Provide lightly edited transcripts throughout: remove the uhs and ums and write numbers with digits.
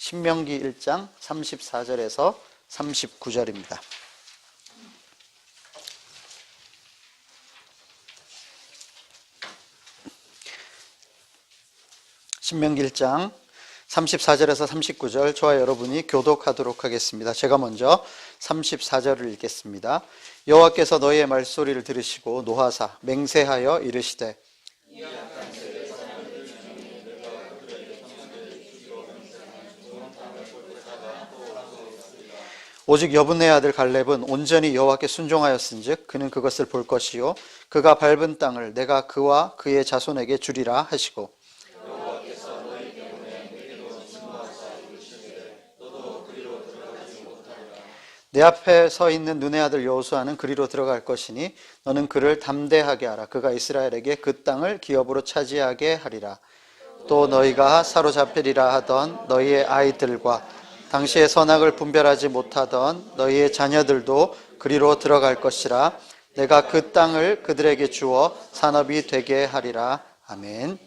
신명기 1장 34절에서 39절입니다. 신명기 1장 34절에서 39절 저와 여러분이 교독하도록 하겠습니다. 제가 먼저 34절을 읽겠습니다. 여호와께서 너희의 말소리를 들으시고 노하사 맹세하여 이르시되 오직 여분의 아들 갈렙은 온전히 여호와께 순종하였은즉 그는 그것을 볼 것이요 그가 밟은 땅을 내가 그와 그의 자손에게 주리라 하시고 내 앞에 서 있는 눈의 아들 여호수아는 그리로 들어갈 것이니 너는 그를 담대하게 하라. 그가 이스라엘에게 그 땅을 기업으로 차지하게 하리라. 또 너희가 사로잡히리라 하던 너희의 아이들과 당시의 선악을 분별하지 못하던 너희의 자녀들도 그리로 들어갈 것이라. 내가 그 땅을 그들에게 주어 산업이 되게 하리라. 아멘.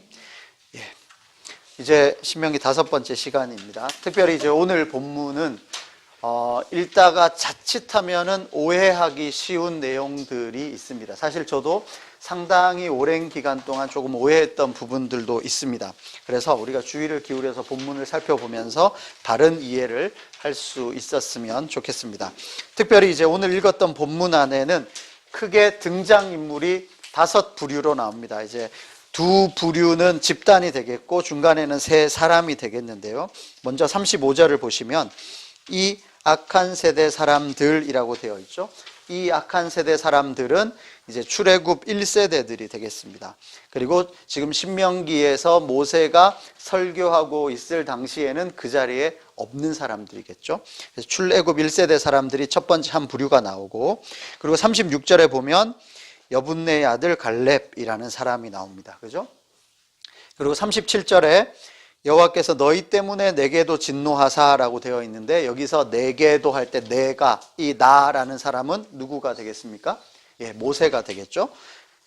이제 신명기 5번째 시간입니다. 특별히 이제 오늘 본문은 읽다가 자칫하면은 오해하기 쉬운 내용들이 있습니다. 사실 저도 상당히 오랜 기간 동안 조금 오해했던 부분들도 있습니다. 그래서 우리가 주의를 기울여서 본문을 살펴보면서 바른 이해를 할 수 있었으면 좋겠습니다. 특별히 이제 오늘 읽었던 본문 안에는 크게 등장인물이 5부류로 나옵니다. 이제 2부류는 집단이 되겠고 중간에는 3사람이 되겠는데요. 먼저 35절을 보시면 이 악한 세대 사람들이라고 되어 있죠. 이 악한 세대 사람들은 이제 출애굽 1세대들이 되겠습니다. 그리고 지금 신명기에서 모세가 설교하고 있을 당시에는 그 자리에 없는 사람들이겠죠. 그래서 출애굽 1세대 사람들이 첫 번째 한 부류가 나오고, 그리고 36절에 보면 여분네의 아들 갈렙이라는 사람이 나옵니다. 그죠? 그리고 37절에 여호와께서 너희 때문에 내게도 진노하사라고 되어 있는데, 여기서 내게도 할 때 내가, 이 나라는 사람은 누구가 되겠습니까? 모세가 되겠죠.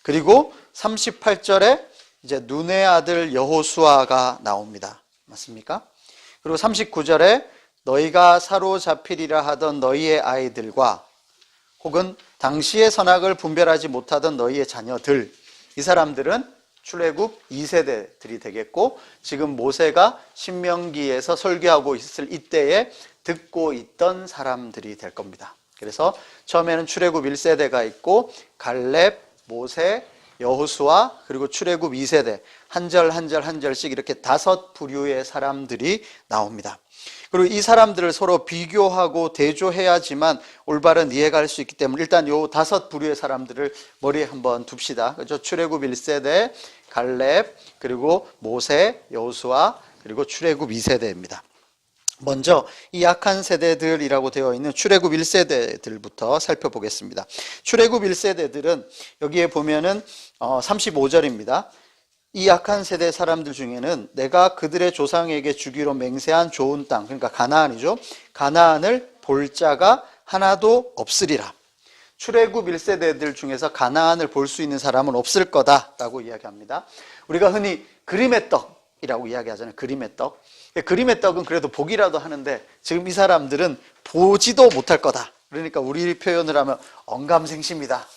그리고 38절에 이제 눈의 아들 여호수아가 나옵니다. 맞습니까? 그리고 39절에 너희가 사로잡히리라 하던 너희의 아이들과 혹은 당시의 선악을 분별하지 못하던 너희의 자녀들, 이 사람들은 출애굽 2세대들이 되겠고, 지금 모세가 신명기에서 설교하고 있을 이때에 듣고 있던 사람들이 될 겁니다. 그래서 처음에는 출애굽 1세대가 있고 갈렙, 모세, 여호수아, 그리고 출애굽 2세대 한 절 한 절 한 절씩 이렇게 5부류의 사람들이 나옵니다. 그리고 이 사람들을 서로 비교하고 대조해야지만 올바른 이해가 할 수 있기 때문에 일단 요 5부류의 사람들을 머리에 한번 둡시다. 그렇죠? 출애굽 1세대, 갈렙, 그리고 모세, 여호수아, 그리고 출애굽 2세대입니다. 먼저 이 악한 세대들이라고 되어 있는 출애굽 1세대들부터 살펴보겠습니다. 출애굽 1세대들은 여기에 보면은 35절입니다. 이 악한 세대 사람들 중에는 내가 그들의 조상에게 주기로 맹세한 좋은 땅, 그러니까 가나안이죠. 가나안을 볼 자가 하나도 없으리라. 출애굽 1세대들 중에서 가나안을 볼 수 있는 사람은 없을 거다라고 이야기합니다. 우리가 흔히 그림의 떡이라고 이야기하잖아요. 그림의 떡. 그림의 떡은 그래도 보기라도 하는데 지금 이 사람들은 보지도 못할 거다. 그러니까 우리 표현을 하면 언감생심이다.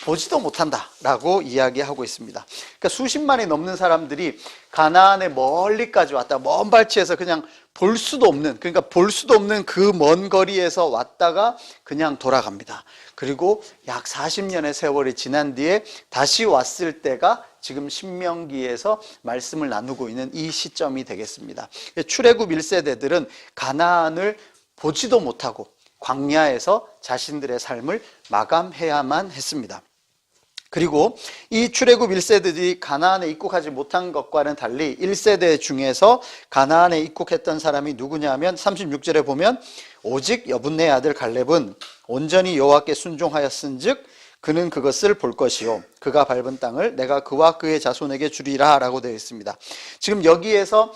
보지도 못한다라고 이야기하고 있습니다. 그러니까 수십만이 넘는 사람들이 가나안의 멀리까지 왔다, 먼 발치에서 그냥 볼 수도 없는, 그러니까 볼 수도 없는 그 먼 거리에서 왔다가 그냥 돌아갑니다. 그리고 약 40년의 세월이 지난 뒤에 다시 왔을 때가 지금 신명기에서 말씀을 나누고 있는 이 시점이 되겠습니다. 출애굽 1세대들은 가나안을 보지도 못하고 광야에서 자신들의 삶을 마감해야만 했습니다. 그리고 이 출애굽 1세대들이 가나안에 입국하지 못한 것과는 달리 1세대 중에서 가나안에 입국했던 사람이 누구냐면 36절에 보면 오직 여분네 아들 갈렙은 온전히 여호와께 순종하였은즉 그는 그것을 볼 것이요 그가 밟은 땅을 내가 그와 그의 자손에게 주리라 라고 되어 있습니다. 지금 여기에서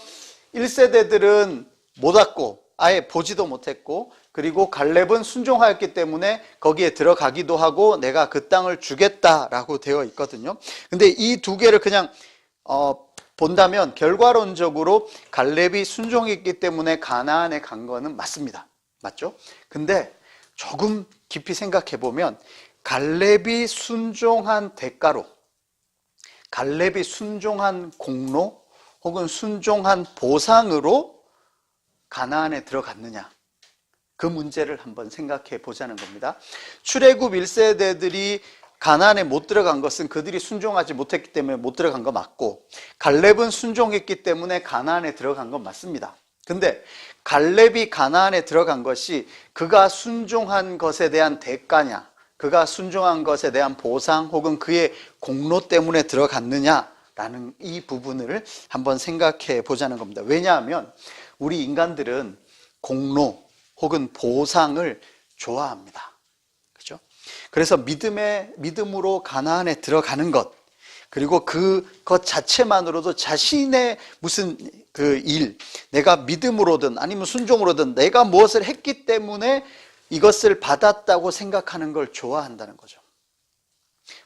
1세대들은 못 왔고 아예 보지도 못했고, 그리고 갈렙은 순종하였기 때문에 거기에 들어가기도 하고 내가 그 땅을 주겠다라고 되어 있거든요. 근데 이 두 개를 그냥 본다면 결과론적으로 갈렙이 순종했기 때문에 가나안에 간 거는 맞습니다. 맞죠? 근데 조금 깊이 생각해 보면 갈렙이 순종한 대가로, 갈렙이 순종한 공로 혹은 순종한 보상으로 가나안에 들어갔느냐, 그 문제를 한번 생각해 보자는 겁니다. 출애굽 1세대들이 가나안에 못 들어간 것은 그들이 순종하지 못했기 때문에 못 들어간 거 맞고, 갈렙은 순종했기 때문에 가나안에 들어간 건 맞습니다. 근데 갈렙이 가나안에 들어간 것이 그가 순종한 것에 대한 대가냐, 그가 순종한 것에 대한 보상 혹은 그의 공로 때문에 들어갔느냐라는 이 부분을 한번 생각해 보자는 겁니다. 왜냐하면 우리 인간들은 공로 혹은 보상을 좋아합니다. 그렇죠? 그래서 믿음으로 가나안에 들어가는 것, 그리고 그것 자체만으로도 자신의 무슨 그 일, 내가 믿음으로든 아니면 순종으로든 내가 무엇을 했기 때문에 이것을 받았다고 생각하는 걸 좋아한다는 거죠.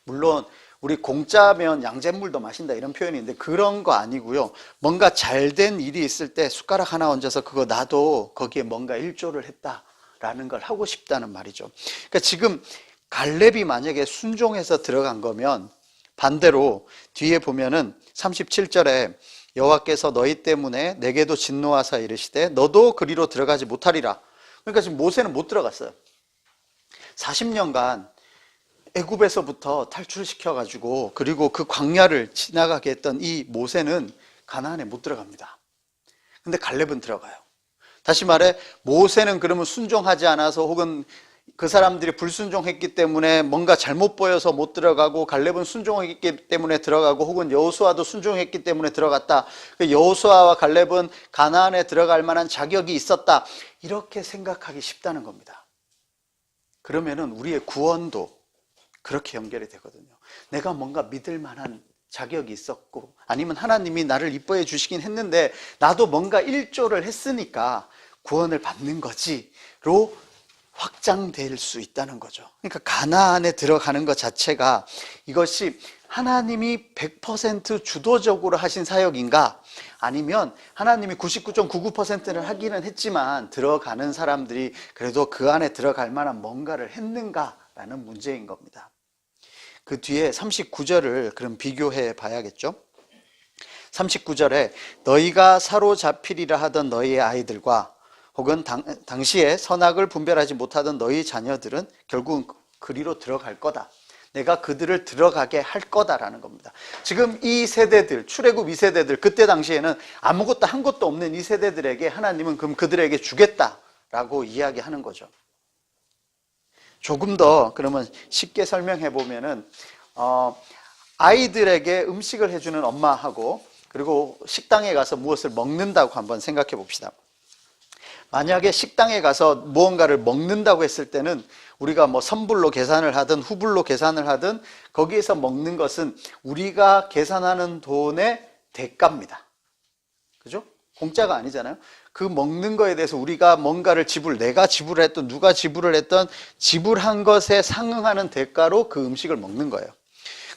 물론 우리 공짜면 양잿물도 마신다 이런 표현이 있는데 그런 거 아니고요. 뭔가 잘된 일이 있을 때 숟가락 하나 얹어서 그거 나도 거기에 뭔가 일조를 했다라는 걸 하고 싶다는 말이죠. 그러니까 지금 갈렙이 만약에 순종해서 들어간 거면 반대로 뒤에 보면은 37절에 여호와께서 너희 때문에 내게도 진노하사 이르시되 너도 그리로 들어가지 못하리라. 그러니까 지금 모세는 못 들어갔어요. 40년간 애굽에서부터 탈출시켜가지고 그리고 그 광야를 지나가게 했던 이 모세는 가나안에 못 들어갑니다. 근데 갈렙은 들어가요. 다시 말해 모세는 그러면 순종하지 않아서 혹은 그 사람들이 불순종했기 때문에 뭔가 잘못 보여서 못 들어가고, 갈렙은 순종했기 때문에 들어가고, 혹은 여호수아도 순종했기 때문에 들어갔다. 여호수아와 갈렙은 가나안에 들어갈 만한 자격이 있었다. 이렇게 생각하기 쉽다는 겁니다. 그러면은 우리의 구원도 그렇게 연결이 되거든요. 내가 뭔가 믿을 만한 자격이 있었고, 아니면 하나님이 나를 이뻐해 주시긴 했는데 나도 뭔가 일조를 했으니까 구원을 받는 거지로 확장될 수 있다는 거죠. 그러니까 가나안에 들어가는 것 자체가 이것이 하나님이 100% 주도적으로 하신 사역인가, 아니면 하나님이 99.99%를 하기는 했지만 들어가는 사람들이 그래도 그 안에 들어갈 만한 뭔가를 했는가라는 문제인 겁니다. 그 뒤에 39절을 그럼 비교해 봐야겠죠. 39절에 너희가 사로잡히리라 하던 너희의 아이들과 혹은 당시에 선악을 분별하지 못하던 너희 자녀들은 결국은 그리로 들어갈 거다. 내가 그들을 들어가게 할 거다라는 겁니다. 지금 이 세대들, 출애굽 2세대들, 그때 당시에는 아무것도 한 것도 없는 이 세대들에게 하나님은 그럼 그들에게 주겠다라고 이야기하는 거죠. 조금 더 그러면 쉽게 설명해 보면은 아이들에게 음식을 해주는 엄마하고 그리고 식당에 가서 무엇을 먹는다고 한번 생각해 봅시다. 만약에 식당에 가서 무언가를 먹는다고 했을 때는 우리가 뭐 선불로 계산을 하든 후불로 계산을 하든 거기에서 먹는 것은 우리가 계산하는 돈의 대가입니다. 그죠? 공짜가 아니잖아요. 그 먹는 거에 대해서 우리가 뭔가를 내가 지불을 했던, 누가 지불을 했던 지불한 것에 상응하는 대가로 그 음식을 먹는 거예요.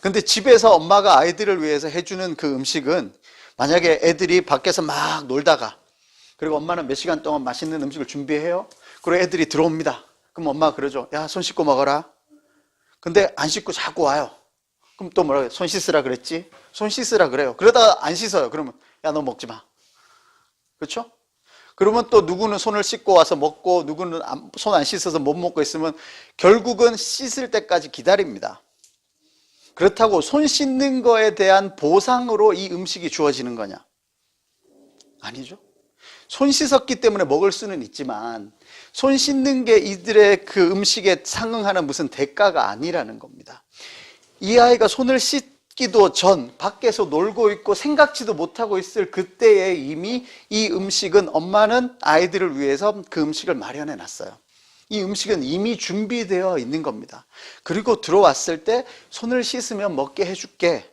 근데 집에서 엄마가 아이들을 위해서 해주는 그 음식은 만약에 애들이 밖에서 막 놀다가 그리고 엄마는 몇 시간 동안 맛있는 음식을 준비해요. 그리고 애들이 들어옵니다. 그럼 엄마가 그러죠. 야, 손 씻고 먹어라. 근데 안 씻고 자꾸 와요. 그럼 또 뭐라고 해요? 손 씻으라 그랬지? 손 씻으라 그래요. 그러다가 안 씻어요. 그러면 야, 너 먹지 마. 그렇죠? 그러면 또 누구는 손을 씻고 와서 먹고 누구는 손 안 씻어서 못 먹고 있으면 결국은 씻을 때까지 기다립니다. 그렇다고 손 씻는 거에 대한 보상으로 이 음식이 주어지는 거냐? 아니죠. 손 씻었기 때문에 먹을 수는 있지만 손 씻는 게 이들의 그 음식에 상응하는 무슨 대가가 아니라는 겁니다. 이 아이가 손을 씻기도 전 밖에서 놀고 있고 생각지도 못하고 있을 그때에 이미 이 음식은 엄마는 아이들을 위해서 그 음식을 마련해 놨어요. 이 음식은 이미 준비되어 있는 겁니다. 그리고 들어왔을 때 손을 씻으면 먹게 해줄게.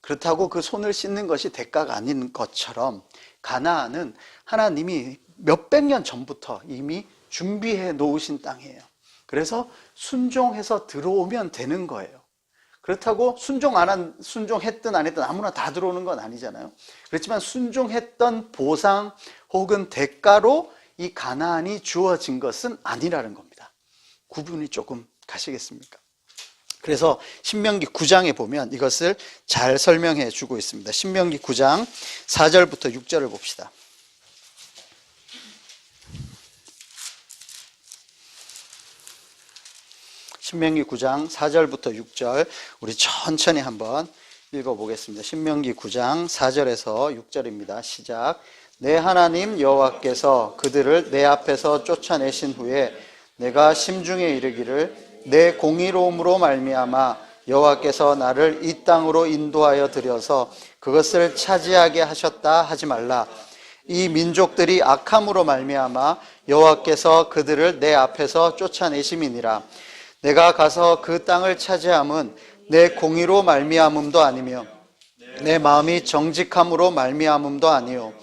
그렇다고 그 손을 씻는 것이 대가가 아닌 것처럼 가나안은 하나님이 몇백 년 전부터 이미 준비해 놓으신 땅이에요. 그래서 순종해서 들어오면 되는 거예요. 그렇다고 순종했든 안 했든 아무나 다 들어오는 건 아니잖아요. 그렇지만 순종했던 보상 혹은 대가로 이 가나안이 주어진 것은 아니라는 겁니다. 구분이 조금 가시겠습니까? 그래서 신명기 9장에 보면 이것을 잘 설명해 주고 있습니다. 신명기 9장 4절부터 6절을 봅시다. 신명기 9장 4절부터 6절 우리 천천히 한번 읽어보겠습니다. 신명기 9장 4절에서 6절입니다. 시작. 내 하나님 여호와께서 그들을 내 앞에서 쫓아내신 후에 내가 심중에 이르기를 내 공의로움으로 말미암아 여호와께서 나를 이 땅으로 인도하여 들여서 그것을 차지하게 하셨다 하지 말라. 이 민족들이 악함으로 말미암아 여호와께서 그들을 내 앞에서 쫓아내심이니라. 내가 가서 그 땅을 차지함은 내 공의로 말미암음도 아니며 내 마음이 정직함으로 말미암음도 아니요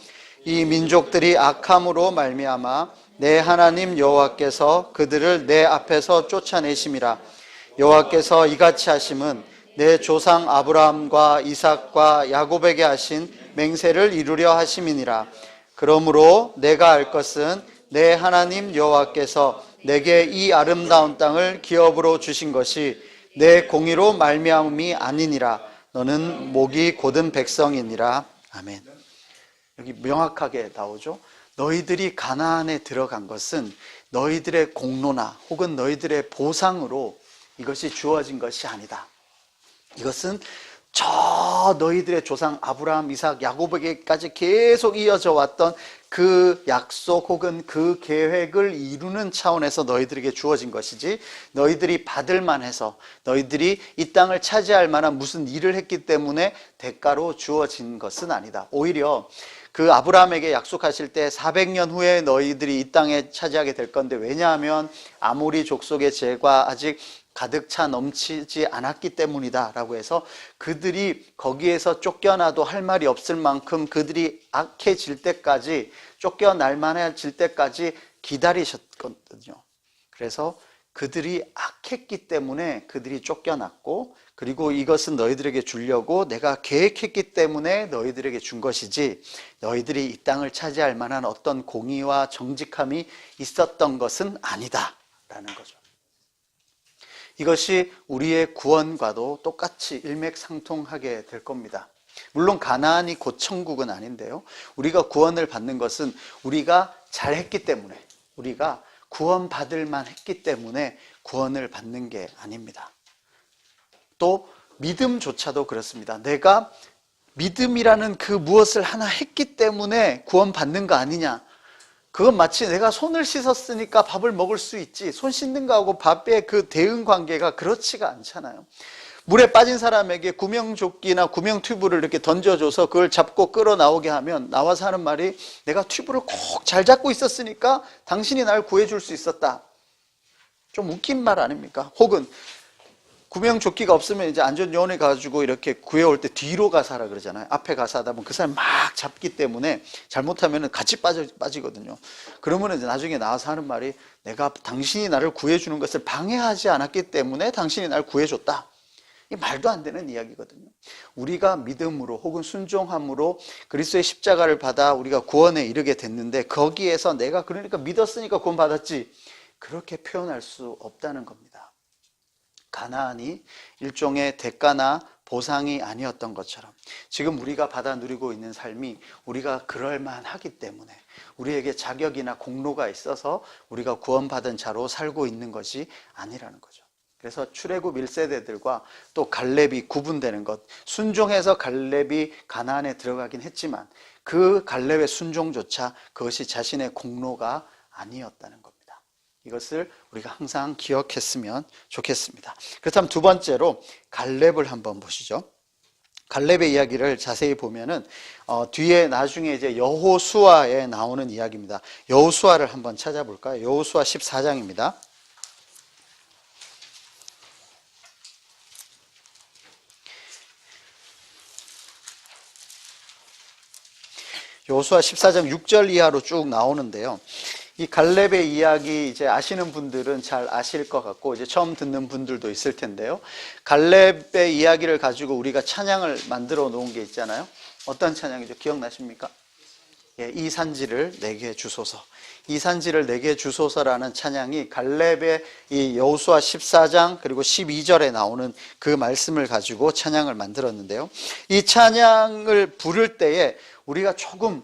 이 민족들이 악함으로 말미암아 내 하나님 여호와께서 그들을 내 앞에서 쫓아내심이라. 여호와께서 이같이 하심은 내 조상 아브라함과 이삭과 야곱에게 하신 맹세를 이루려 하심이니라. 그러므로 내가 알 것은 내 하나님 여호와께서 내게 이 아름다운 땅을 기업으로 주신 것이 내 공의로 말미암음이 아니니라. 너는 목이 곧은 백성이니라. 아멘. 여기 명확하게 나오죠. 너희들이 가나안에 들어간 것은 너희들의 공로나 혹은 너희들의 보상으로 이것이 주어진 것이 아니다. 이것은 저 너희들의 조상 아브라함, 이삭, 야곱에게까지 계속 이어져 왔던 그 약속 혹은 그 계획을 이루는 차원에서 너희들에게 주어진 것이지 너희들이 받을 만해서 너희들이 이 땅을 차지할 만한 무슨 일을 했기 때문에 대가로 주어진 것은 아니다. 오히려 그 아브라함에게 약속하실 때 400년 후에 너희들이 이 땅에 차지하게 될 건데 왜냐하면 아모리 족속의 죄가 아직 가득 차 넘치지 않았기 때문이다 라고 해서 그들이 거기에서 쫓겨나도 할 말이 없을 만큼 그들이 악해질 때까지 쫓겨날 만해질 때까지 기다리셨거든요. 그래서 그들이 악했기 때문에 그들이 쫓겨났고 그리고 이것은 너희들에게 주려고 내가 계획했기 때문에 너희들에게 준 것이지 너희들이 이 땅을 차지할 만한 어떤 공의와 정직함이 있었던 것은 아니다 라는 거죠. 이것이 우리의 구원과도 똑같이 일맥상통하게 될 겁니다. 물론 가나안이 곧 천국은 아닌데요. 우리가 구원을 받는 것은 우리가 잘했기 때문에 우리가 구원받을 만했기 때문에 구원을 받는 게 아닙니다. 또 믿음조차도 그렇습니다. 내가 믿음이라는 그 무엇을 하나 했기 때문에 구원받는 거 아니냐. 그건 마치 내가 손을 씻었으니까 밥을 먹을 수 있지 손 씻는 거하고 밥의 그 대응 관계가 그렇지가 않잖아요. 물에 빠진 사람에게 구명조끼나 구명튜브를 이렇게 던져줘서 그걸 잡고 끌어 나오게 하면 나와서 하는 말이 내가 튜브를 꼭 잘 잡고 있었으니까 당신이 날 구해줄 수 있었다. 좀 웃긴 말 아닙니까? 혹은 구명조끼가 없으면 이제 안전요원에 가지고 이렇게 구해올 때 뒤로 가서 하라 그러잖아요. 앞에 가서 하다 보면 그 사람 막 잡기 때문에 잘못하면 같이 빠지거든요. 그러면 이제 나중에 나와서 하는 말이 내가 당신이 나를 구해주는 것을 방해하지 않았기 때문에 당신이 나를 구해줬다. 이 말도 안 되는 이야기거든요. 우리가 믿음으로 혹은 순종함으로 그리스도의 십자가를 받아 우리가 구원에 이르게 됐는데 거기에서 내가 그러니까 믿었으니까 구원받았지 그렇게 표현할 수 없다는 겁니다. 가나안이 일종의 대가나 보상이 아니었던 것처럼 지금 우리가 받아 누리고 있는 삶이 우리가 그럴만하기 때문에 우리에게 자격이나 공로가 있어서 우리가 구원받은 자로 살고 있는 것이 아니라는 거죠. 그래서 출애굽 1세대들과 또 갈렙이 구분되는 것, 순종해서 갈렙이 가나안에 들어가긴 했지만 그 갈렙의 순종조차 그것이 자신의 공로가 아니었다는 겁니다. 이것을 우리가 항상 기억했으면 좋겠습니다. 그렇다면 두 번째로 갈렙을 한번 보시죠. 갈렙의 이야기를 자세히 보면은 뒤에 나중에 이제 여호수아에 나오는 이야기입니다. 여호수아를 한번 찾아볼까요? 여호수아 14장입니다. 여호수아 14장 6절 이하로 쭉 나오는데요. 이 갈렙의 이야기 이제 아시는 분들은 잘 아실 것 같고 이제 처음 듣는 분들도 있을 텐데요. 갈렙의 이야기를 가지고 우리가 찬양을 만들어 놓은 게 있잖아요. 어떤 찬양이죠? 기억나십니까? 예, 이 산지를 내게 주소서. 이 산지를 내게 주소서라는 찬양이 갈렙의 이 여호수아 14장 그리고 12절에 나오는 그 말씀을 가지고 찬양을 만들었는데요. 이 찬양을 부를 때에 우리가 조금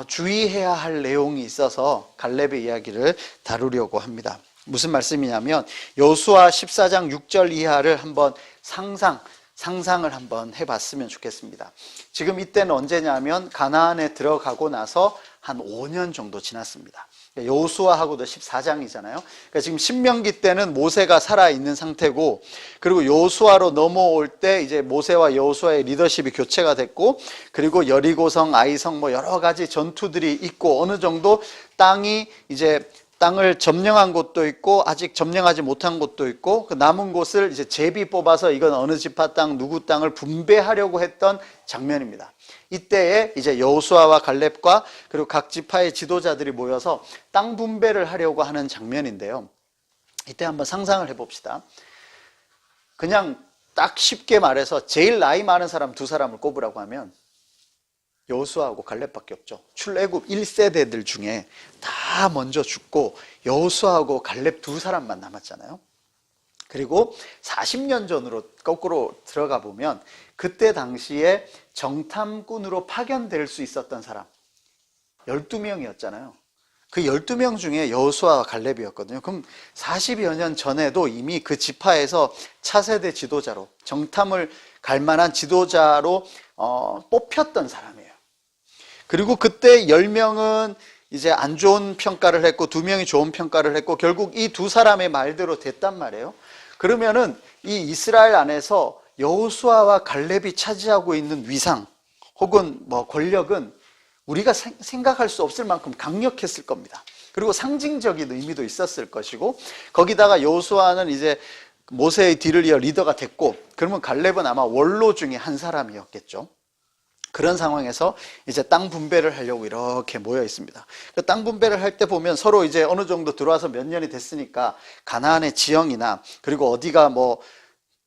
주의해야 할 내용이 있어서 갈렙의 이야기를 다루려고 합니다. 무슨 말씀이냐면 여호수아 14장 6절 이하를 한번 상상을 한번 해봤으면 좋겠습니다. 지금 이때는 언제냐면 가나안에 들어가고 나서 한 5년 정도 지났습니다. 여호수아하고도 14장이잖아요. 그러니까 지금 신명기 때는 모세가 살아있는 상태고, 그리고 여호수아로 넘어올 때 이제 모세와 여호수아의 리더십이 교체가 됐고, 그리고 여리고성, 아이성 뭐 여러 가지 전투들이 있고, 어느 정도 땅이 이제 땅을 점령한 곳도 있고 아직 점령하지 못한 곳도 있고, 그 남은 곳을 이제 제비 뽑아서 이건 어느 지파 땅 누구 땅을 분배하려고 했던 장면입니다. 이때에 이제 여호수아와 갈렙과 그리고 각 지파의 지도자들이 모여서 땅 분배를 하려고 하는 장면인데요. 이때 한번 상상을 해봅시다. 그냥 딱 쉽게 말해서 제일 나이 많은 사람 두 사람을 꼽으라고 하면 여호수아하고 갈렙밖에 없죠. 출애굽 1세대들 중에 다 먼저 죽고 여호수아하고 갈렙 두 사람만 남았잖아요. 그리고 40년 전으로 거꾸로 들어가 보면 그때 당시에 정탐꾼으로 파견될 수 있었던 사람 12명이었잖아요. 그 12명 중에 여호수아와 갈렙이었거든요. 그럼 40여 년 전에도 이미 그 지파에서 차세대 지도자로, 정탐을 갈 만한 지도자로 뽑혔던 사람이에요. 그리고 그때 10명은 이제 안 좋은 평가를 했고 2명이 좋은 평가를 했고 결국 이 두 사람의 말대로 됐단 말이에요. 그러면은 이 이스라엘 안에서 여호수아와 갈렙이 차지하고 있는 위상 혹은 뭐 권력은 우리가 생각할 수 없을 만큼 강력했을 겁니다. 그리고 상징적인 의미도 있었을 것이고, 거기다가 여호수아는 이제 모세의 뒤를 이어 리더가 됐고, 그러면 갈렙은 아마 원로 중에 한 사람이었겠죠. 그런 상황에서 이제 땅 분배를 하려고 이렇게 모여 있습니다. 그 땅 분배를 할 때 보면 서로 이제 어느 정도 들어와서 몇 년이 됐으니까 가나안의 지형이나 그리고 어디가 뭐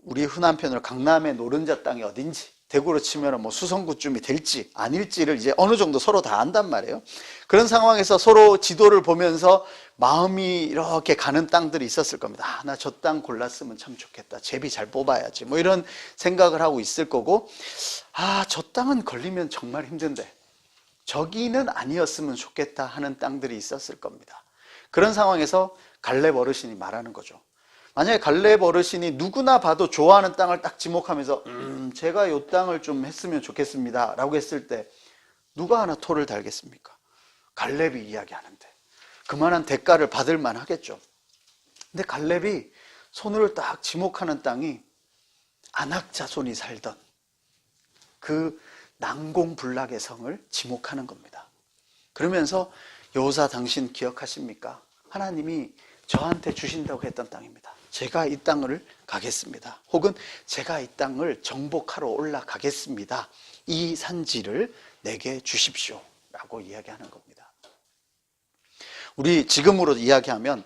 우리 흔한 편으로 강남의 노른자 땅이 어딘지, 대구로 치면 뭐 수성구쯤이 될지 아닐지를 이제 어느 정도 서로 다 안단 말이에요. 그런 상황에서 서로 지도를 보면서 마음이 이렇게 가는 땅들이 있었을 겁니다. 나 저 땅 골랐으면 참 좋겠다. 제비 잘 뽑아야지. 뭐 이런 생각을 하고 있을 거고, 저 땅은 걸리면 정말 힘든데 저기는 아니었으면 좋겠다 하는 땅들이 있었을 겁니다. 그런 상황에서 갈렙 어르신이 말하는 거죠. 만약에 갈렙 어르신이 누구나 봐도 좋아하는 땅을 딱 지목하면서 제가 이 땅을 좀 했으면 좋겠습니다 라고 했을 때 누가 하나 토를 달겠습니까? 갈렙이 이야기하는데 그만한 대가를 받을 만하겠죠. 근데 갈렙이 손으로 딱 지목하는 땅이 아낙 자손이 살던 그 난공불락의 성을 지목하는 겁니다. 그러면서 여호사 당신 기억하십니까? 하나님이 저한테 주신다고 했던 땅입니다. 제가 이 땅을 가겠습니다. 혹은 제가 이 땅을 정복하러 올라가겠습니다. 이 산지를 내게 주십시오 라고 이야기하는 겁니다. 우리 지금으로 이야기하면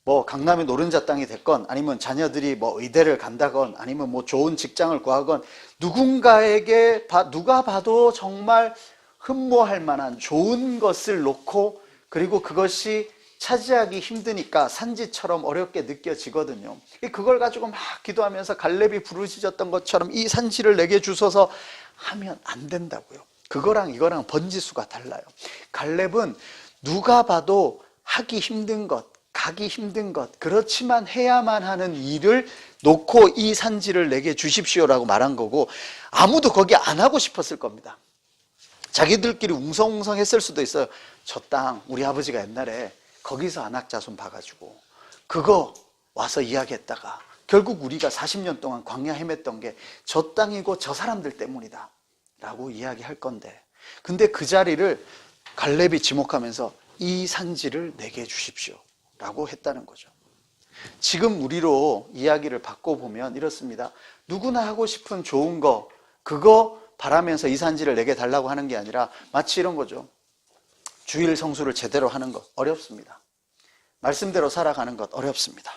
뭐 강남의 노른자 땅이 됐건 아니면 자녀들이 뭐 의대를 간다건 아니면 뭐 좋은 직장을 구하건 누군가에게 누가 봐도 정말 흠모할 만한 좋은 것을 놓고 그리고 그것이 차지하기 힘드니까 산지처럼 어렵게 느껴지거든요. 그걸 가지고 막 기도하면서 갈렙이 부르짖었던 것처럼 이 산지를 내게 주소서 하면 안 된다고요. 그거랑 이거랑 번지수가 달라요. 갈렙은 누가 봐도 하기 힘든 것, 가기 힘든 것, 그렇지만 해야만 하는 일을 놓고 이 산지를 내게 주십시오라고 말한 거고, 아무도 거기 안 하고 싶었을 겁니다. 자기들끼리 웅성웅성했을 수도 있어요. 저 땅 우리 아버지가 옛날에 거기서 안악자손 봐가지고 그거 와서 이야기했다가 결국 우리가 40년 동안 광야 헤맸던 게 저 땅이고 저 사람들 때문이다 라고 이야기할 건데, 근데 그 자리를 갈렙이 지목하면서 이 산지를 내게 주십시오 라고 했다는 거죠. 지금 우리로 이야기를 바꿔보면 이렇습니다. 누구나 하고 싶은 좋은 거 그거 바라면서 이 산지를 내게 달라고 하는 게 아니라 마치 이런 거죠. 주일 성수를 제대로 하는 것 어렵습니다. 말씀대로 살아가는 것 어렵습니다.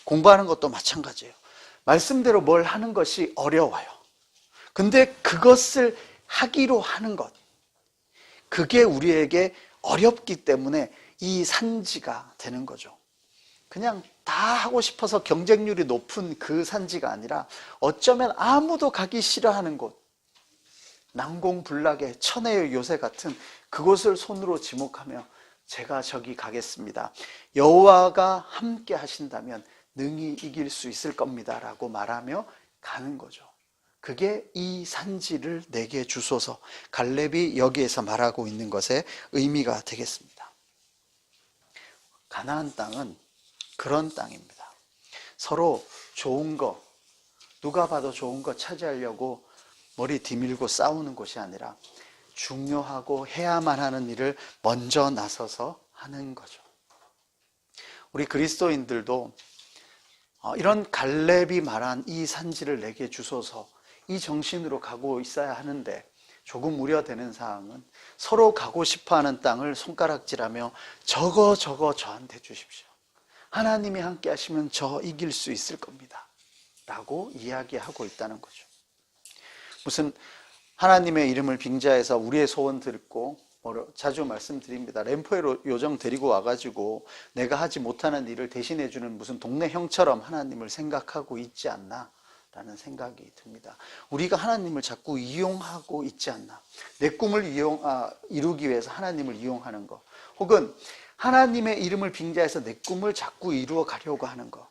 공부하는 것도 마찬가지예요. 말씀대로 뭘 하는 것이 어려워요. 근데 그것을 하기로 하는 것, 그게 우리에게 어렵기 때문에 이 산지가 되는 거죠. 그냥 다 하고 싶어서 경쟁률이 높은 그 산지가 아니라 어쩌면 아무도 가기 싫어하는 곳, 난공불락의 천혜의 요새 같은 그곳을 손으로 지목하며 제가 저기 가겠습니다. 여호와가 함께 하신다면 능히 이길 수 있을 겁니다 라고 말하며 가는 거죠. 그게 이 산지를 내게 주소서, 갈렙이 여기에서 말하고 있는 것의 의미가 되겠습니다. 가나안 땅은 그런 땅입니다. 서로 좋은 거, 누가 봐도 좋은 거 차지하려고 머리 뒤밀고 싸우는 곳이 아니라 중요하고 해야만 하는 일을 먼저 나서서 하는 거죠. 우리 그리스도인들도 이런 갈렙이 말한 이 산지를 내게 주소서, 이 정신으로 가고 있어야 하는데 조금 우려되는 사항은 서로 가고 싶어하는 땅을 손가락질하며 저거 저한테 주십시오. 하나님이 함께 하시면 저 이길 수 있을 겁니다 라고 이야기하고 있다는 거죠. 무슨 하나님의 이름을 빙자해서 우리의 소원 듣고 자주 말씀드립니다. 램포에 요정 데리고 와가지고 내가 하지 못하는 일을 대신해주는 무슨 동네 형처럼 하나님을 생각하고 있지 않나 라는 생각이 듭니다. 우리가 하나님을 자꾸 이용하고 있지 않나. 내 꿈을 이루기 위해서 하나님을 이용하는 거, 혹은 하나님의 이름을 빙자해서 내 꿈을 자꾸 이루어 가려고 하는 것,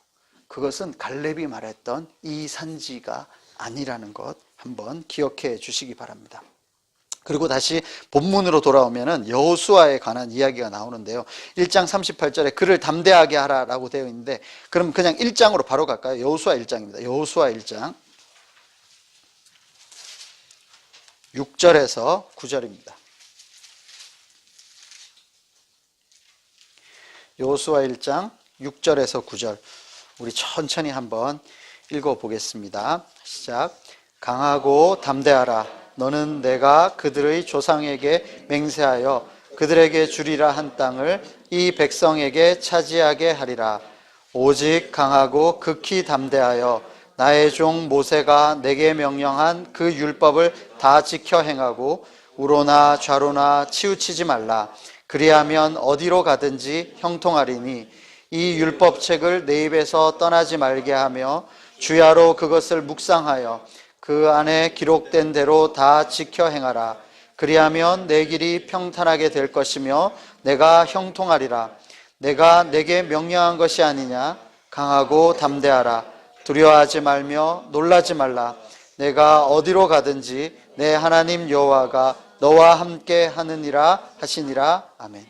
그것은 갈렙이 말했던 이 산지가 아니라는 것 한번 기억해 주시기 바랍니다. 그리고 다시 본문으로 돌아오면은 여호수아에 관한 이야기가 나오는데요. 1장 38절에 그를 담대하게 하라라고 되어 있는데, 그럼 그냥 1장으로 바로 갈까요? 여호수아 1장입니다. 여호수아 1장 6절에서 9절입니다. 여호수아 1장 6절에서 9절 우리 천천히 한번 읽어보겠습니다. 시작. 강하고 담대하라. 너는 내가 그들의 조상에게 맹세하여 그들에게 주리라 한 땅을 이 백성에게 차지하게 하리라. 오직 강하고 극히 담대하여 나의 종 모세가 내게 명령한 그 율법을 다 지켜 행하고 우로나 좌로나 치우치지 말라. 그리하면 어디로 가든지 형통하리니 이 율법책을 내 입에서 떠나지 말게 하며 주야로 그것을 묵상하여 그 안에 기록된 대로 다 지켜 행하라. 그리하면 내 길이 평탄하게 될 것이며 내가 형통하리라. 내가 내게 명령한 것이 아니냐. 강하고 담대하라. 두려워하지 말며 놀라지 말라. 내가 어디로 가든지 내 하나님 여호와가 너와 함께 하느니라 하시니라. 아멘.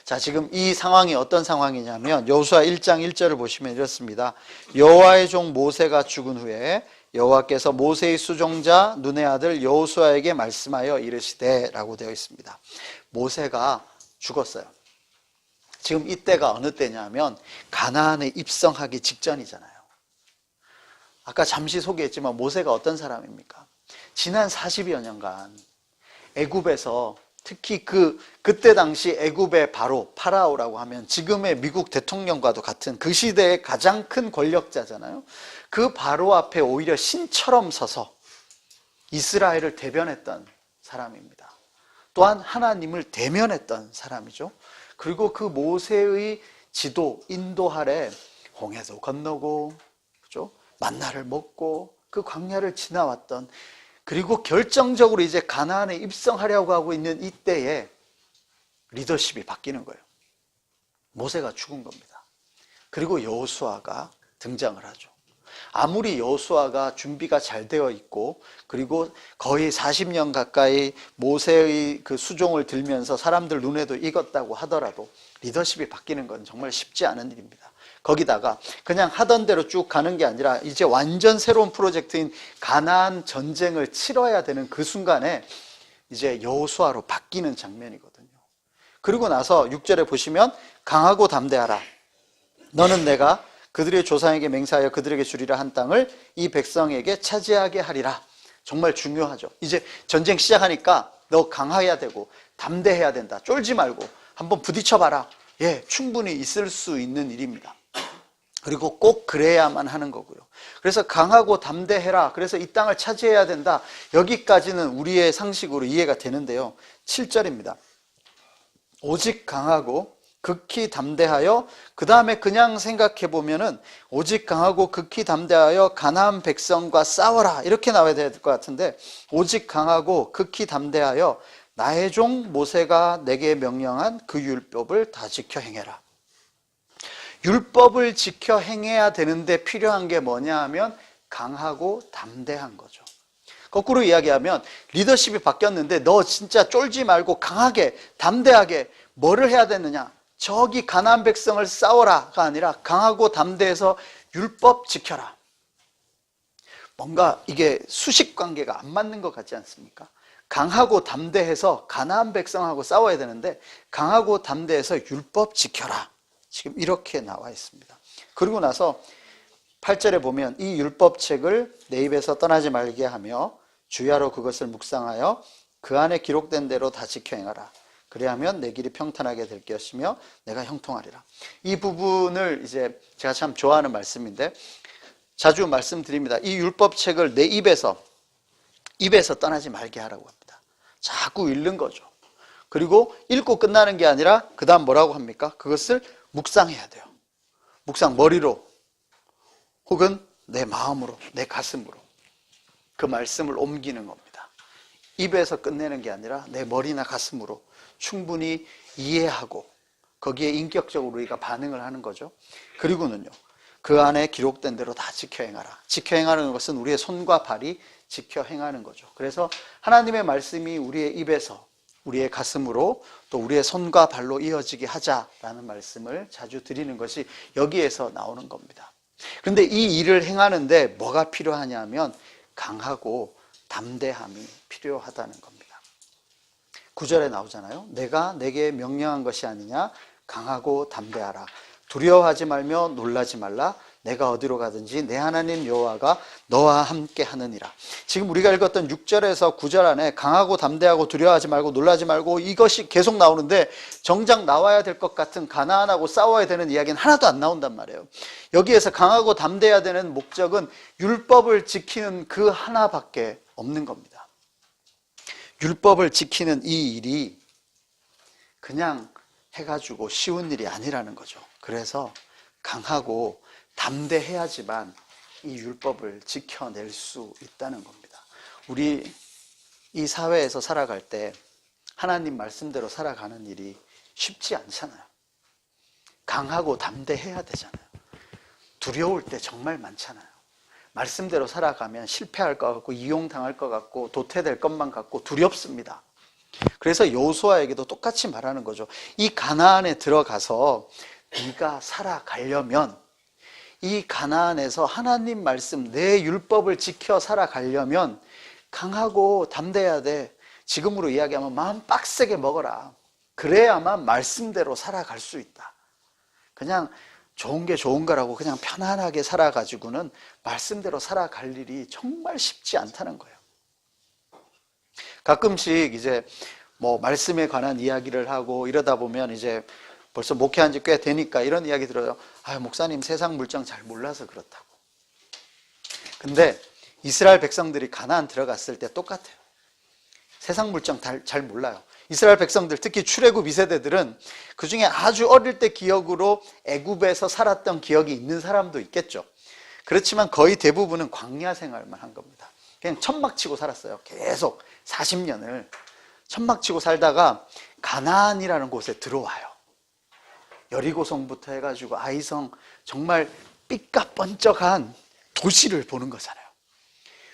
자, 지금 이 상황이 어떤 상황이냐면 여호수아 1장 1절을 보시면 이렇습니다. 여호와의 종 모세가 죽은 후에 여호와께서 모세의 수종자 눈의 아들 여호수아에게 말씀하여 이르시되 라고 되어 있습니다. 모세가 죽었어요. 지금 이때가 어느 때냐면 가나안에 입성하기 직전이잖아요. 아까 잠시 소개했지만 모세가 어떤 사람입니까? 지난 40여 년간 애굽에서, 특히 그때 당시 애굽의 파라오라고 하면 지금의 미국 대통령과도 같은 그 시대의 가장 큰 권력자잖아요. 그 바로 앞에 오히려 신처럼 서서 이스라엘을 대변했던 사람입니다. 또한 하나님을 대면했던 사람이죠. 그리고 그 모세의 지도, 인도 아래 홍해도 건너고, 그죠? 만나를 먹고 그 광야를 지나왔던, 그리고 결정적으로 이제 가나안에 입성하려고 하고 있는 이때에 리더십이 바뀌는 거예요. 모세가 죽은 겁니다. 그리고 여호수아가 등장을 하죠. 아무리 여호수아가 준비가 잘 되어 있고 그리고 거의 40년 가까이 모세의 그 수종을 들면서 사람들 눈에도 익었다고 하더라도 리더십이 바뀌는 건 정말 쉽지 않은 일입니다. 거기다가 그냥 하던 대로 쭉 가는 게 아니라 이제 완전 새로운 프로젝트인 가나안 전쟁을 치러야 되는 그 순간에 이제 여호수아로 바뀌는 장면이거든요. 그리고 나서 6절에 보시면 강하고 담대하라. 너는 내가 그들의 조상에게 맹세하여 그들에게 주리라 한 땅을 이 백성에게 차지하게 하리라. 정말 중요하죠. 이제 전쟁 시작하니까 너 강해야 되고 담대해야 된다. 쫄지 말고 한번 부딪혀봐라. 예, 충분히 있을 수 있는 일입니다. 그리고 꼭 그래야만 하는 거고요. 그래서 강하고 담대해라. 그래서 이 땅을 차지해야 된다. 여기까지는 우리의 상식으로 이해가 되는데요. 7절입니다. 오직 강하고 극히 담대하여, 그 다음에 그냥 생각해 보면은 오직 강하고 극히 담대하여 가나안 백성과 싸워라 이렇게 나와야 될 것 같은데, 오직 강하고 극히 담대하여 나의 종 모세가 내게 명령한 그 율법을 다 지켜 행해라. 율법을 지켜 행해야 되는데 필요한 게 뭐냐 하면 강하고 담대한 거죠. 거꾸로 이야기하면 리더십이 바뀌었는데 너 진짜 쫄지 말고 강하게 담대하게 뭐를 해야 되느냐, 저기 가나안 백성을 싸워라가 아니라 강하고 담대해서 율법 지켜라. 뭔가 이게 수식관계가 안 맞는 것 같지 않습니까? 강하고 담대해서 가나안 백성하고 싸워야 되는데 강하고 담대해서 율법 지켜라. 지금 이렇게 나와 있습니다. 그리고 나서 8절에 보면 이 율법책을 내 입에서 떠나지 말게 하며 주야로 그것을 묵상하여 그 안에 기록된 대로 다 지켜 행하라. 그래야면 내 길이 평탄하게 될 것이며 내가 형통하리라. 이 부분을 이제 제가 참 좋아하는 말씀인데 자주 말씀드립니다. 이 율법책을 내 입에서 떠나지 말게 하라고 합니다. 자꾸 읽는 거죠. 그리고 읽고 끝나는 게 아니라 그 다음 뭐라고 합니까? 그것을 묵상해야 돼요. 묵상, 머리로 혹은 내 마음으로, 내 가슴으로 그 말씀을 옮기는 겁니다. 입에서 끝내는 게 아니라 내 머리나 가슴으로 충분히 이해하고 거기에 인격적으로 우리가 반응을 하는 거죠. 그리고는요, 그 안에 기록된 대로 다 지켜 행하라. 지켜 행하는 것은 우리의 손과 발이 지켜 행하는 거죠. 그래서 하나님의 말씀이 우리의 입에서, 우리의 가슴으로, 또 우리의 손과 발로 이어지게 하자라는 말씀을 자주 드리는 것이 여기에서 나오는 겁니다. 그런데 이 일을 행하는데 뭐가 필요하냐면 강하고 담대함이 필요하다는 겁니다. 9절에 나오잖아요. 내가 내게 명령한 것이 아니냐, 강하고 담대하라. 두려워하지 말며 놀라지 말라. 내가 어디로 가든지 내 하나님 여호와가 너와 함께 하느니라. 지금 우리가 읽었던 6절에서 9절 안에 강하고 담대하고 두려워하지 말고 놀라지 말고 이것이 계속 나오는데 정작 나와야 될 것 같은 가나안하고 싸워야 되는 이야기는 하나도 안 나온단 말이에요. 여기에서 강하고 담대해야 되는 목적은 율법을 지키는 그 하나밖에 없는 겁니다. 율법을 지키는 이 일이 그냥 해가지고 쉬운 일이 아니라는 거죠. 그래서 강하고 담대해야지만 이 율법을 지켜낼 수 있다는 겁니다. 우리 이 사회에서 살아갈 때 하나님 말씀대로 살아가는 일이 쉽지 않잖아요. 강하고 담대해야 되잖아요. 두려울 때 정말 많잖아요. 말씀대로 살아가면 실패할 것 같고 이용당할 것 같고 도태될 것만 같고 두렵습니다. 그래서 여호수아에게도 똑같이 말하는 거죠. 이 가나안에 들어가서 네가 살아가려면, 이 가나안에서 하나님 말씀, 내 율법을 지켜 살아가려면 강하고 담대해야 돼. 지금으로 이야기하면 마음 빡세게 먹어라. 그래야만 말씀대로 살아갈 수 있다. 그냥 좋은 게 좋은가라고 그냥 편안하게 살아가지고는 말씀대로 살아갈 일이 정말 쉽지 않다는 거예요. 가끔씩 이제 뭐 말씀에 관한 이야기를 하고 이러다 보면 이제 벌써 목회한 지 꽤 되니까 이런 이야기 들어요. 아, 목사님 세상 물정 잘 몰라서 그렇다고. 근데 이스라엘 백성들이 가나안 들어갔을 때 똑같아요. 세상 물정 잘 몰라요. 이스라엘 백성들, 특히 출애굽 2세대들은 그중에 아주 어릴 때 기억으로 애굽에서 살았던 기억이 있는 사람도 있겠죠. 그렇지만 거의 대부분은 광야 생활만 한 겁니다. 그냥 천막치고 살았어요. 계속 40년을 천막치고 살다가 가나안이라는 곳에 들어와요. 여리고성부터 해가지고 아이성, 정말 삐까뻔쩍한 도시를 보는 거잖아요.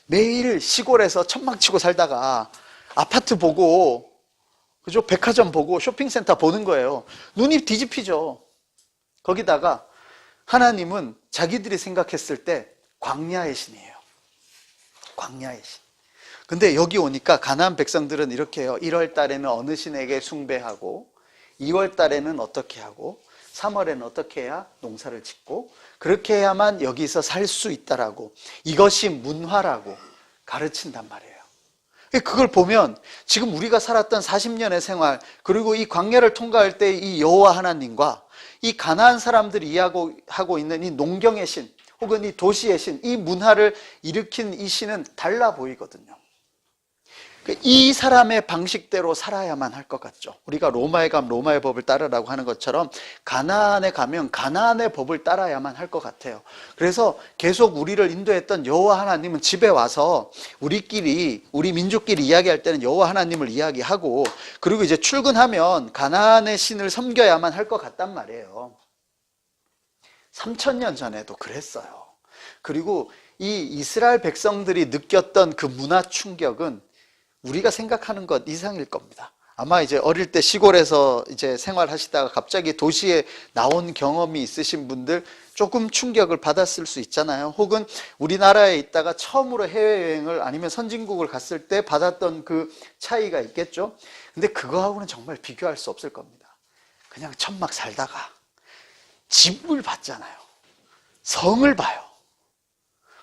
매일 시골에서 천막치고 살다가 아파트 보고, 그죠? 백화점 보고 쇼핑센터 보는 거예요. 눈이 뒤집히죠. 거기다가 하나님은 자기들이 생각했을 때 광야의 신이에요. 광야의 신. 근데 여기 오니까 가나안 백성들은 이렇게 해요. 1월 달에는 어느 신에게 숭배하고, 2월 달에는 어떻게 하고, 3월에는 어떻게 해야 농사를 짓고, 그렇게 해야만 여기서 살 수 있다라고, 이것이 문화라고 가르친단 말이에요. 그걸 보면 지금 우리가 살았던 40년의 생활, 그리고 이 광야를 통과할 때 이 여호와 하나님과 이 가나안 사람들이 이야기하고 있는 이 농경의 신, 혹은 이 도시의 신, 이 문화를 일으킨 이 신은 달라 보이거든요. 이 사람의 방식대로 살아야만 할 것 같죠. 우리가 로마에 가면 로마의 법을 따르라고 하는 것처럼 가나안에 가면 가나안의 법을 따라야만 할 것 같아요. 그래서 계속 우리를 인도했던 여호와 하나님은 집에 와서 우리 민족끼리 이야기할 때는 여호와 하나님을 이야기하고, 그리고 이제 출근하면 가나안의 신을 섬겨야만 할 것 같단 말이에요. 3000년 전에도 그랬어요. 그리고 이 이스라엘 백성들이 느꼈던 그 문화 충격은 우리가 생각하는 것 이상일 겁니다. 아마 이제 어릴 때 시골에서 이제 생활하시다가 갑자기 도시에 나온 경험이 있으신 분들 조금 충격을 받았을 수 있잖아요. 혹은 우리나라에 있다가 처음으로 해외여행을 아니면 선진국을 갔을 때 받았던 그 차이가 있겠죠. 근데 그거하고는 정말 비교할 수 없을 겁니다. 그냥 천막 살다가 집을 봤잖아요. 성을 봐요.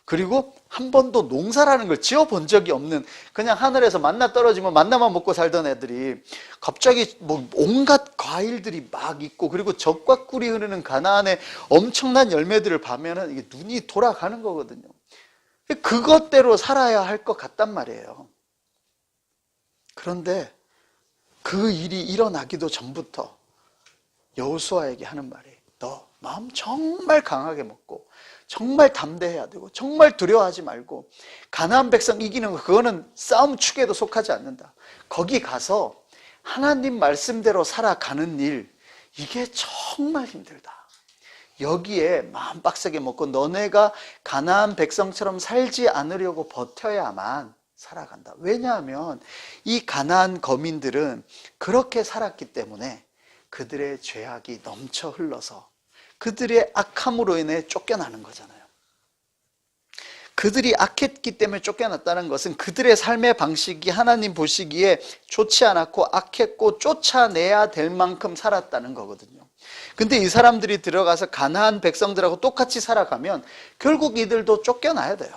그리고 한 번도 농사라는 걸 지어본 적이 없는, 그냥 하늘에서 만나 떨어지면 만나만 먹고 살던 애들이 갑자기 뭐 온갖 과일들이 막 있고, 그리고 젖과 꿀이 흐르는 가나안의 엄청난 열매들을 보면은 이게 눈이 돌아가는 거거든요. 그것대로 살아야 할 것 같단 말이에요. 그런데 그 일이 일어나기도 전부터 여호수아에게 하는 말이, 너 마음 정말 강하게 먹고 정말 담대해야 되고 정말 두려워하지 말고, 가나안 백성 이기는 거 그거는 싸움 축에도 속하지 않는다. 거기 가서 하나님 말씀대로 살아가는 일, 이게 정말 힘들다. 여기에 마음 빡세게 먹고 너네가 가나안 백성처럼 살지 않으려고 버텨야만 살아간다. 왜냐하면 이 가나안 거민들은 그렇게 살았기 때문에 그들의 죄악이 넘쳐 흘러서 그들의 악함으로 인해 쫓겨나는 거잖아요. 그들이 악했기 때문에 쫓겨났다는 것은 그들의 삶의 방식이 하나님 보시기에 좋지 않았고 악했고 쫓아내야 될 만큼 살았다는 거거든요. 근데 이 사람들이 들어가서 가나안 백성들하고 똑같이 살아가면 결국 이들도 쫓겨나야 돼요.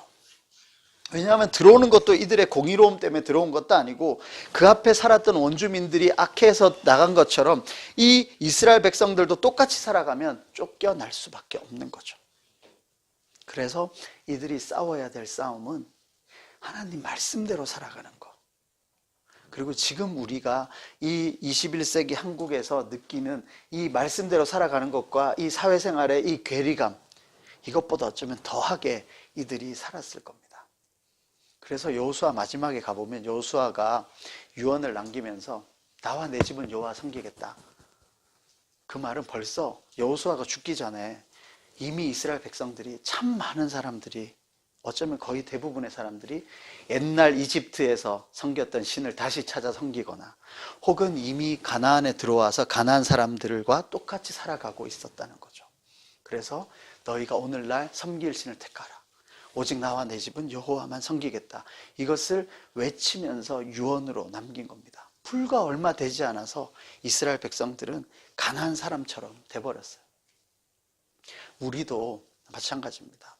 왜냐하면 들어오는 것도 이들의 공의로움 때문에 들어온 것도 아니고 그 앞에 살았던 원주민들이 악해서 나간 것처럼 이 이스라엘 백성들도 똑같이 살아가면 쫓겨날 수밖에 없는 거죠. 그래서 이들이 싸워야 될 싸움은 하나님 말씀대로 살아가는 것. 그리고 지금 우리가 이 21세기 한국에서 느끼는 이 말씀대로 살아가는 것과 이 사회생활의 이 괴리감, 이것보다 어쩌면 더하게 이들이 살았을 겁니다. 그래서 여호수아 마지막에 가보면 여호수아가 유언을 남기면서 나와 내 집은 여호와 섬기겠다. 그 말은 벌써 여호수아가 죽기 전에 이미 이스라엘 백성들이 참 많은 사람들이, 어쩌면 거의 대부분의 사람들이 옛날 이집트에서 섬겼던 신을 다시 찾아 섬기거나 혹은 이미 가나안에 들어와서 가나안 사람들과 똑같이 살아가고 있었다는 거죠. 그래서 너희가 오늘날 섬길 신을 택하라. 오직 나와 내 집은 여호와만 섬기겠다. 이것을 외치면서 유언으로 남긴 겁니다. 불과 얼마 되지 않아서 이스라엘 백성들은 가나안 사람처럼 돼버렸어요. 우리도 마찬가지입니다.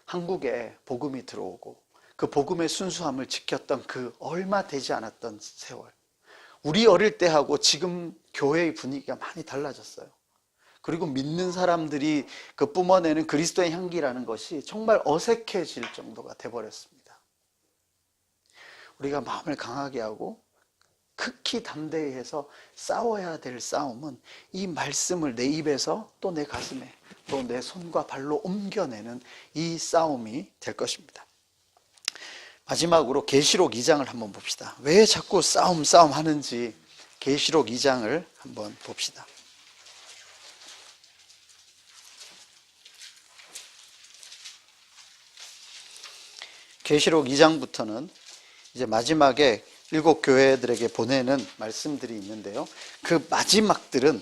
한국에 복음이 들어오고 그 복음의 순수함을 지켰던 그 얼마 되지 않았던 세월, 우리 어릴 때하고 지금 교회의 분위기가 많이 달라졌어요. 그리고 믿는 사람들이 그 뿜어내는 그리스도의 향기라는 것이 정말 어색해질 정도가 돼버렸습니다. 우리가 마음을 강하게 하고 극히 담대히 해서 싸워야 될 싸움은 이 말씀을 내 입에서 또 내 가슴에 또 내 손과 발로 옮겨내는 이 싸움이 될 것입니다. 마지막으로 계시록 2장을 한번 봅시다. 왜 자꾸 싸움 하는지 계시록 2장을 한번 봅시다. 계시록 2장부터는 이제 마지막에 7 교회들에게 보내는 말씀들이 있는데요. 그 마지막들은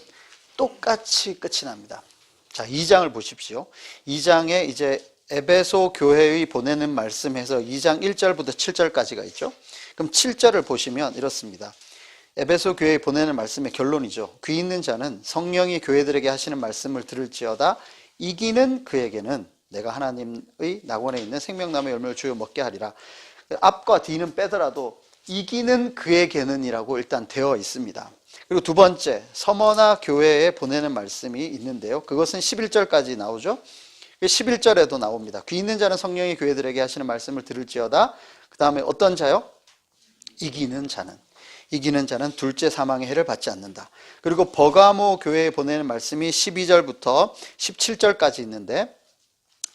똑같이 끝이 납니다. 자, 2장을 보십시오. 2장에 이제 에베소 교회의 보내는 말씀에서 2장 1절부터 7절까지가 있죠. 그럼 7절을 보시면 이렇습니다. 에베소 교회에 보내는 말씀의 결론이죠. 귀 있는 자는 성령이 교회들에게 하시는 말씀을 들을지어다. 이기는 그에게는 내가 하나님의 낙원에 있는 생명나무의 열매를 주어 먹게 하리라. 앞과 뒤는 빼더라도 이기는 그에게는이라고 일단 되어 있습니다. 그리고 두 번째, 서머나 교회에 보내는 말씀이 있는데요. 그것은 11절까지 나오죠. 11절에도 나옵니다. 귀 있는 자는 성령이 교회들에게 하시는 말씀을 들을지어다. 그 다음에 어떤 자요? 이기는 자는 둘째 사망의 해를 받지 않는다. 그리고 버가모 교회에 보내는 말씀이 12절부터 17절까지 있는데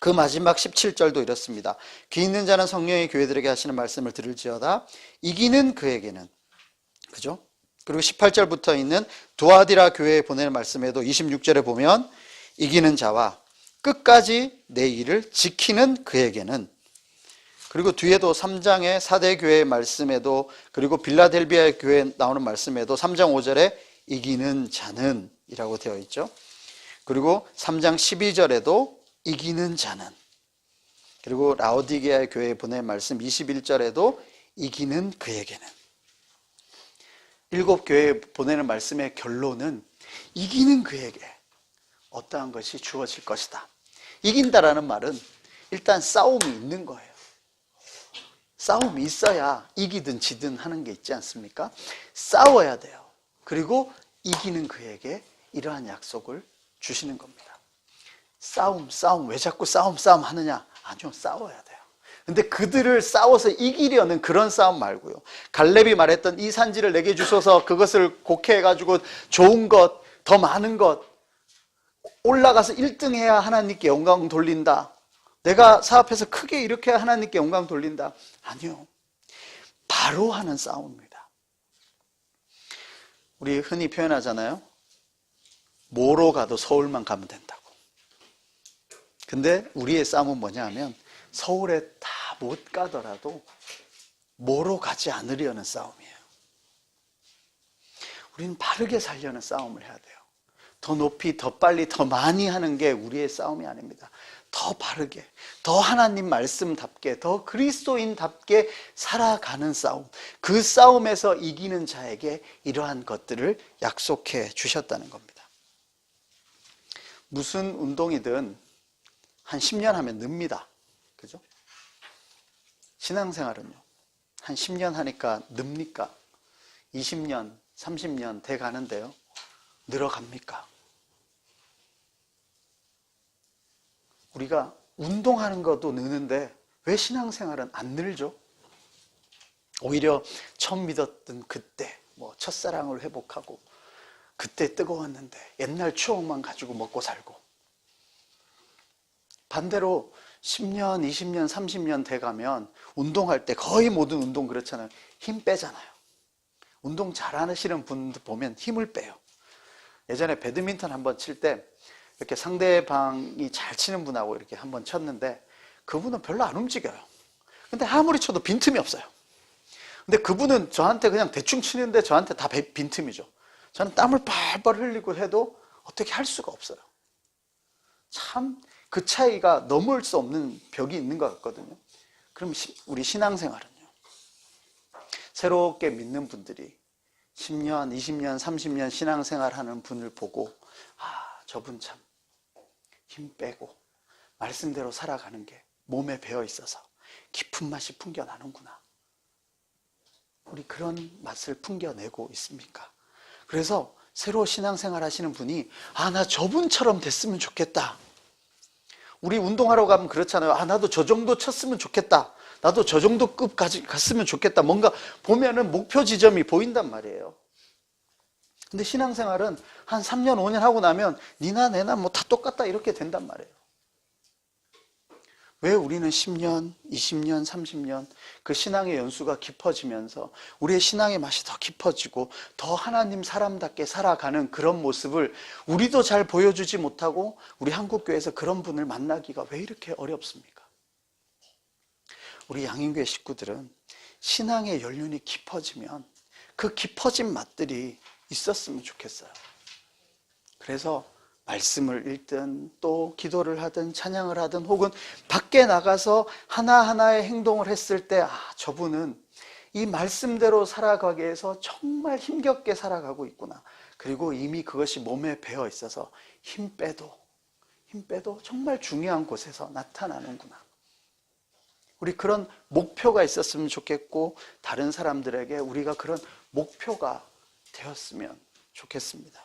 그 마지막 17절도 이렇습니다. 귀 있는 자는 성령이 교회들에게 하시는 말씀을 들을지어다. 이기는 그에게는, 그죠? 그리고 18절부터 있는 두아디라 교회에 보내는 말씀에도 26절에 보면 이기는 자와 끝까지 내 일을 지키는 그에게는, 그리고 뒤에도 3장의 사대교회의 말씀에도, 그리고 빌라델비아 교회에 나오는 말씀에도 3장 5절에 이기는 자는 이라고 되어 있죠. 그리고 3장 12절에도 이기는 자는, 그리고 라오디게아 교회에 보낸 말씀 21절에도 이기는 그에게는. 7교회에 보내는 말씀의 결론은 이기는 그에게 어떠한 것이 주어질 것이다. 이긴다라는 말은 일단 싸움이 있는 거예요. 싸움이 있어야 이기든 지든 하는 게 있지 않습니까? 싸워야 돼요. 그리고 이기는 그에게 이러한 약속을 주시는 겁니다. 싸움 왜 자꾸 싸움 하느냐? 아니요, 싸워야 돼요. 근데 그들을 싸워서 이기려는 그런 싸움 말고요. 갈렙이 말했던 이 산지를 내게 주소서, 그것을 곡해해가지고 좋은 것, 더 많은 것, 올라가서 1등 해야 하나님께 영광 돌린다. 내가 사업해서 크게 이렇게 하나님께 영광 돌린다. 아니요. 바로 하는 싸움입니다. 우리 흔히 표현하잖아요. 뭐로 가도 서울만 가면 된다고. 근데 우리의 싸움은 뭐냐 하면 서울에 다 못 가더라도 뭐로 가지 않으려는 싸움이에요. 우리는 바르게 살려는 싸움을 해야 돼요. 더 높이, 더 빨리, 더 많이 하는 게 우리의 싸움이 아닙니다. 더 바르게, 더 하나님 말씀답게, 더 그리스도인답게 살아가는 싸움. 그 싸움에서 이기는 자에게 이러한 것들을 약속해 주셨다는 겁니다. 무슨 운동이든 한 10년 하면 늡니다. 그죠? 신앙생활은요. 한 10년 하니까 늡니까? 20년, 30년 돼 가는데요. 늘어갑니까? 우리가 운동하는 것도 느는데 왜 신앙생활은 안 늘죠? 오히려 처음 믿었던 그때, 첫사랑을 회복하고 그때 뜨거웠는데 옛날 추억만 가지고 먹고 살고, 반대로 10년, 20년, 30년 돼가면 운동할 때 거의 모든 운동 그렇잖아요. 힘 빼잖아요. 운동 잘하시는 분들 보면 힘을 빼요. 예전에 배드민턴 한번 칠 때 이렇게 상대방이 잘 치는 분하고 이렇게 한번 쳤는데 그분은 별로 안 움직여요. 근데 아무리 쳐도 빈틈이 없어요. 근데 그분은 저한테 그냥 대충 치는데 저한테 다 빈틈이죠. 저는 땀을 뻘뻘 흘리고 해도 어떻게 할 수가 없어요. 참 그 차이가 넘을 수 없는 벽이 있는 것 같거든요. 그럼 우리 신앙생활은요. 새롭게 믿는 분들이 10년, 20년, 30년 신앙생활 하는 분을 보고 저분 참 힘 빼고 말씀대로 살아가는 게 몸에 배어 있어서 깊은 맛이 풍겨나는구나. 우리 그런 맛을 풍겨내고 있습니까? 그래서 새로 신앙생활 하시는 분이 나 저분처럼 됐으면 좋겠다. 우리 운동하러 가면 그렇잖아요. 나도 저 정도 쳤으면 좋겠다. 나도 저 정도 급 갔으면 좋겠다. 뭔가 보면은 목표 지점이 보인단 말이에요. 근데 신앙생활은 한 3년, 5년 하고 나면 니나 내나 다 똑같다 이렇게 된단 말이에요. 왜 우리는 10년, 20년, 30년 그 신앙의 연수가 깊어지면서 우리의 신앙의 맛이 더 깊어지고 더 하나님 사람답게 살아가는 그런 모습을 우리도 잘 보여주지 못하고 우리 한국교회에서 그런 분을 만나기가 왜 이렇게 어렵습니까? 우리 양인교회 식구들은 신앙의 연륜이 깊어지면 그 깊어진 맛들이 있었으면 좋겠어요. 그래서 말씀을 읽든 또 기도를 하든 찬양을 하든 혹은 밖에 나가서 하나하나의 행동을 했을 때 저분은 이 말씀대로 살아가기 위해서 정말 힘겹게 살아가고 있구나. 그리고 이미 그것이 몸에 배어 있어서 힘 빼도 정말 중요한 곳에서 나타나는구나. 우리 그런 목표가 있었으면 좋겠고 다른 사람들에게 우리가 그런 목표가 되었으면 좋겠습니다.